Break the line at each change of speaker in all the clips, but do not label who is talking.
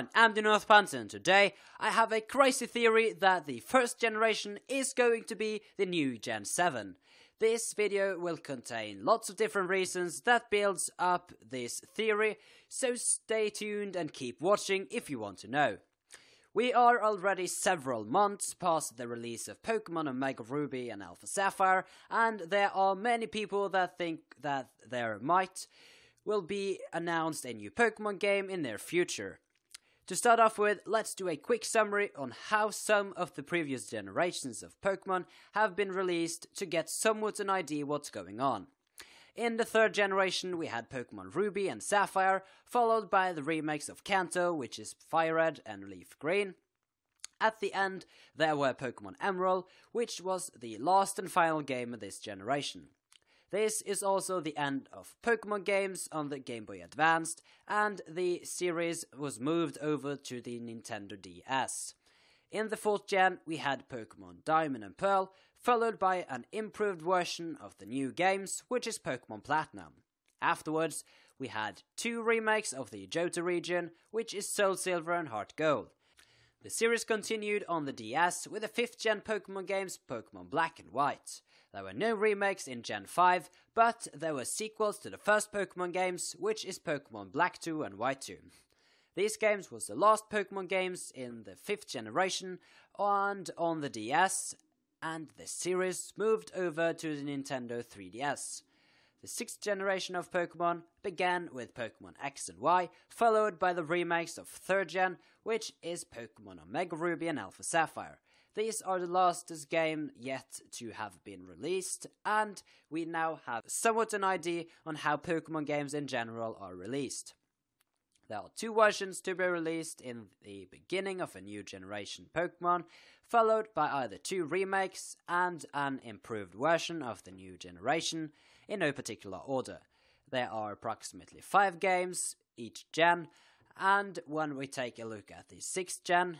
everyone, I'm the North Panther, and today I have a crazy theory that the first generation is going to be the new Gen 7. This video will contain lots of different reasons that builds up this theory, so stay tuned and keep watching if you want to know. We are already several months past the release of Pokemon Omega Ruby and Alpha Sapphire, and there are many people that think that there will be announced a new Pokemon game in their future. To start off with, let's do a quick summary on how some of the previous generations of Pokemon have been released to get somewhat an idea what's going on. In the third generation, we had Pokemon Ruby and Sapphire, followed by the remakes of Kanto, which is Fire Red and Leaf Green. At the end, there were Pokemon Emerald, which was the last and final game of this generation. This is also the end of Pokemon games on the Game Boy Advance, and the series was moved over to the Nintendo DS. In the fourth gen, we had Pokemon Diamond and Pearl, followed by an improved version of the new games, which is Pokemon Platinum. Afterwards, we had two remakes of the Johto region, which is Soul Silver and Heart Gold. The series continued on the DS with the 5th gen Pokemon games Pokemon Black and White. There were no remakes in Gen 5, but there were sequels to the first Pokemon games, which is Pokemon Black 2 and White 2. These games was the last Pokemon games in the 5th generation and on the DS, and the series moved over to the Nintendo 3DS. The 6th generation of Pokemon began with Pokemon X and Y, followed by the remakes of 3rd gen, which is Pokemon Omega Ruby and Alpha Sapphire. These are the last game yet to have been released, and we now have somewhat an idea on how Pokemon games in general are released. There are two versions to be released in the beginning of a new generation Pokemon, followed by either two remakes and an improved version of the new generation, in no particular order. There are approximately 5 games each gen, and when we take a look at the 6th gen,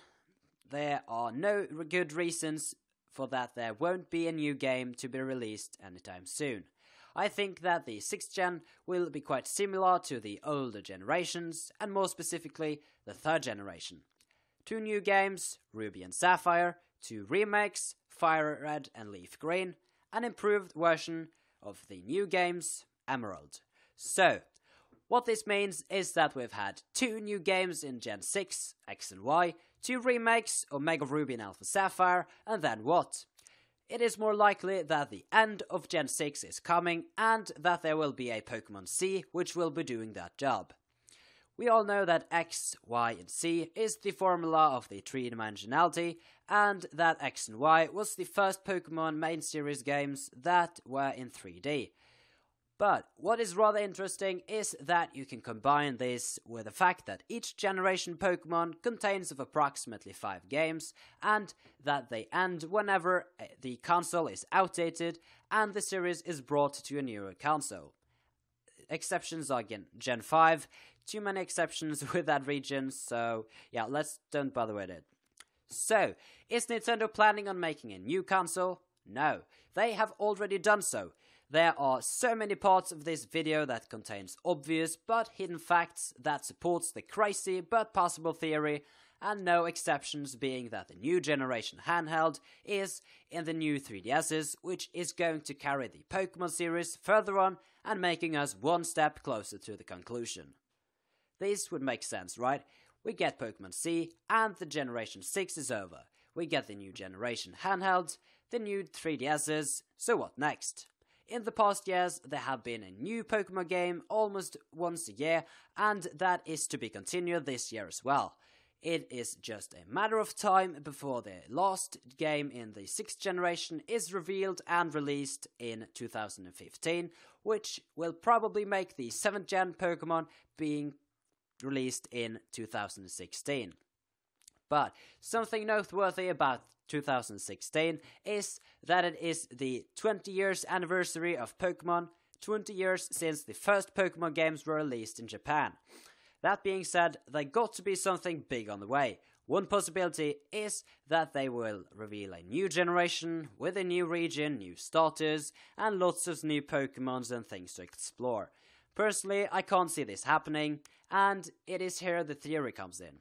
there are no good reasons for that there won't be a new game to be released anytime soon. I think that the 6th gen will be quite similar to the older generations, and more specifically the 3rd generation. 2 new games, Ruby and Sapphire, 2 remakes, Fire Red and Leaf Green, an improved version of the new games, Emerald. So, what this means is that we've had 2 new games in Gen 6, X and Y, 2 remakes, Omega Ruby and Alpha Sapphire, and then what? It is more likely that the end of Gen 6 is coming, and that there will be a Pokemon C which will be doing that job. We all know that X, Y, and C is the formula of the 3-dimensionality, and that X and Y was the first Pokemon main series games that were in 3D. But what is rather interesting is that you can combine this with the fact that each generation Pokemon contains of approximately 5 games, and that they end whenever the console is outdated and the series is brought to a newer console. Exceptions are Gen 5, too many exceptions with that region, so yeah, don't bother with it. So, is Nintendo planning on making a new console? No, they have already done so. There are so many parts of this video that contains obvious but hidden facts that supports the crazy but possible theory, and no exceptions being that the new generation handheld is in the new 3DSs, which is going to carry the Pokemon series further on and making us one step closer to the conclusion. This would make sense, right? We get Pokemon C and the generation 6 is over. We get the new generation handheld, the new 3DSs, so what next? In the past years, there have been a new Pokemon game almost once a year, and that is to be continued this year as well. It is just a matter of time before the last game in the 6th generation is revealed and released in 2015, which will probably make the 7th gen Pokemon being released in 2016. But something noteworthy about 2016 is that it is the 20 years anniversary of Pokemon, 20 years since the first Pokemon games were released in Japan. That being said, there got to be something big on the way. One possibility is that they will reveal a new generation with a new region, new starters, and lots of new Pokemons and things to explore. Personally, I can't see this happening, and it is here the theory comes in.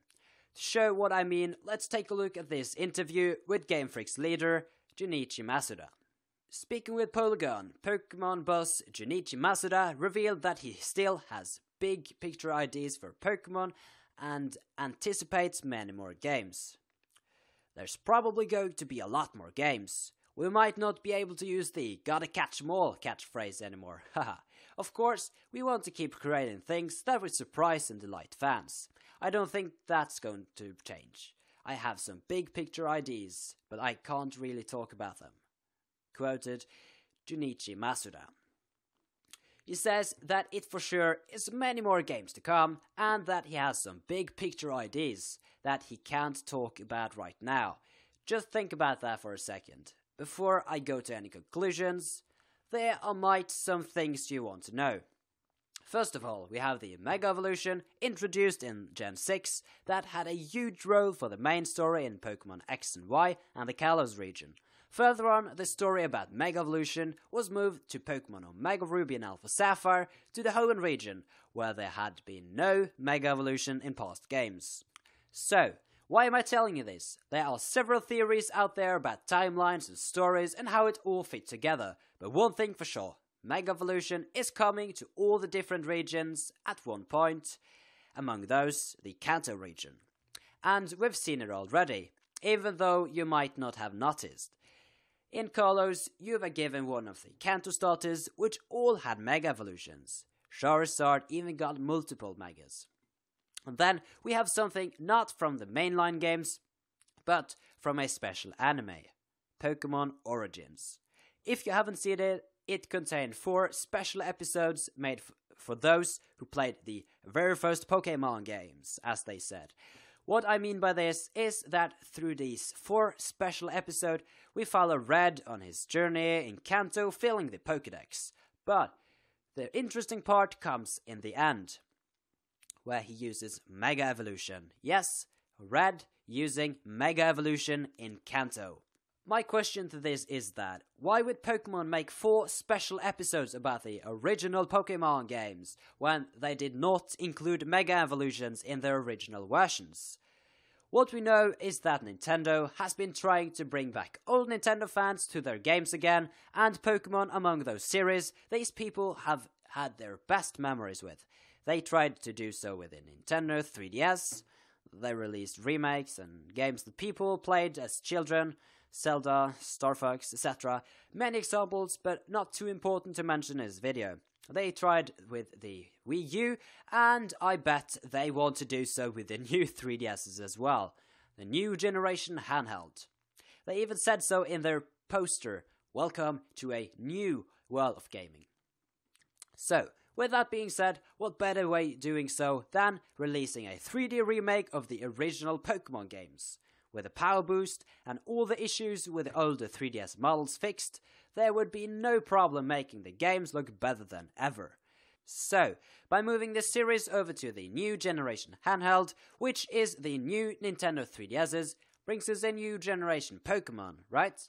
To show what I mean, let's take a look at this interview with Game Freak's leader, Junichi Masuda. Speaking with Polygon, Pokemon boss Junichi Masuda revealed that he still has big picture ideas for Pokemon and anticipates many more games. There's probably going to be a lot more games. We might not be able to use the "gotta catch 'em all" catchphrase anymore, haha. Of course, we want to keep creating things that would surprise and delight fans. I don't think that's going to change. I have some big picture ideas, but I can't really talk about them. Quoted Junichi Masuda. He says that it for sure is many more games to come and that he has some big picture ideas that he can't talk about right now. Just think about that for a second. Before I go to any conclusions, there are some things you want to know. First of all, we have the Mega Evolution introduced in Gen 6 that had a huge role for the main story in Pokemon X and Y and the Kalos region. Further on, the story about Mega Evolution was moved to Pokemon Omega Ruby and Alpha Sapphire to the Hoenn region, where there had been no Mega Evolution in past games. So, why am I telling you this? There are several theories out there about timelines and stories and how it all fit together, but one thing for sure, Mega Evolution is coming to all the different regions at one point, among those, the Kanto region. And we've seen it already, even though you might not have noticed. In Kalos, you were given one of the Kanto starters, which all had Mega Evolutions. Charizard even got multiple Megas. And then we have something not from the mainline games, but from a special anime, Pokemon Origins. If you haven't seen it, it contained 4 special episodes made for those who played the very first Pokemon games, as they said. What I mean by this is that through these 4 special episodes, we follow Red on his journey in Kanto filling the Pokédex. But the interesting part comes in the end, where he uses Mega Evolution. Yes, Red using Mega Evolution in Kanto. My question to this is that, why would Pokemon make 4 special episodes about the original Pokemon games, when they did not include Mega Evolutions in their original versions? What we know is that Nintendo has been trying to bring back old Nintendo fans to their games again, and Pokemon among those series these people have had their best memories with. They tried to do so with the Nintendo 3DS, they released remakes and games that people played as children, Zelda, Star Fox, etc. Many examples, but not too important to mention in this video. They tried with the Wii U, and I bet they want to do so with the new 3DSs as well. The new generation handheld. They even said so in their poster, "Welcome to a new world of gaming." So, with that being said, what better way doing so than releasing a 3D remake of the original Pokemon games? With a power boost and all the issues with the older 3DS models fixed, there would be no problem making the games look better than ever. So, by moving this series over to the new generation handheld, which is the new Nintendo 3DSs, brings us a new generation Pokemon, right?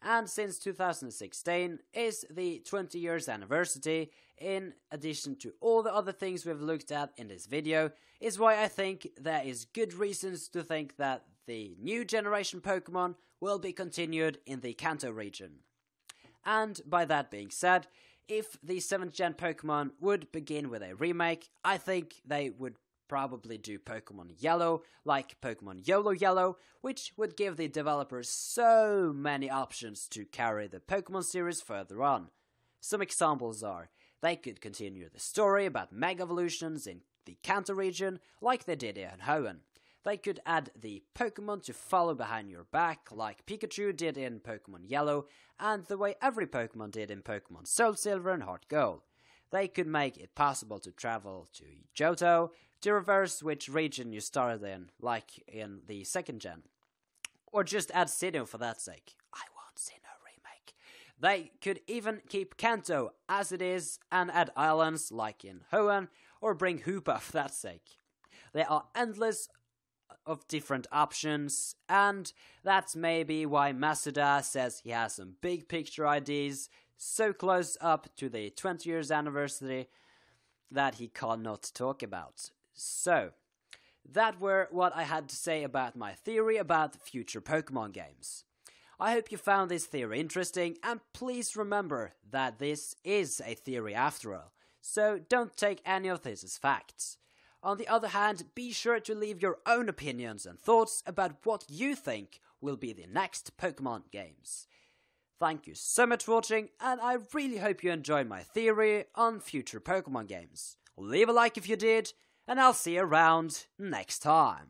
And since 2016 is the 20 years anniversary, in addition to all the other things we've looked at in this video, is why I think there is good reasons to think that the new generation Pokemon will be continued in the Kanto region. And by that being said, if the 7th gen Pokemon would begin with a remake, I think they would probably do Pokemon Yellow, like Pokemon YOLO Yellow, which would give the developers so many options to carry the Pokemon series further on. Some examples are, they could continue the story about Mega Evolutions in the Kanto region, like they did in Hoenn. They could add the Pokemon to follow behind your back, like Pikachu did in Pokemon Yellow, and the way every Pokemon did in Pokemon Soul Silver and Heart Gold. They could make it possible to travel to Johto, to reverse which region you started in, like in the 2nd gen. Or just add Sinnoh for that sake. I want Sinnoh remake. They could even keep Kanto as it is and add islands like in Hoenn, or bring Hoopa for that sake. There are endless of different options, and that's maybe why Masuda says he has some big picture ideas so close up to the 20 years anniversary that he cannot talk about. So, that were what I had to say about my theory about future Pokemon games. I hope you found this theory interesting, and please remember that this is a theory after all, so don't take any of this as facts. On the other hand, be sure to leave your own opinions and thoughts about what you think will be the next Pokemon games. Thank you so much for watching, and I really hope you enjoyed my theory on future Pokemon games. Leave a like if you did, and I'll see you around next time.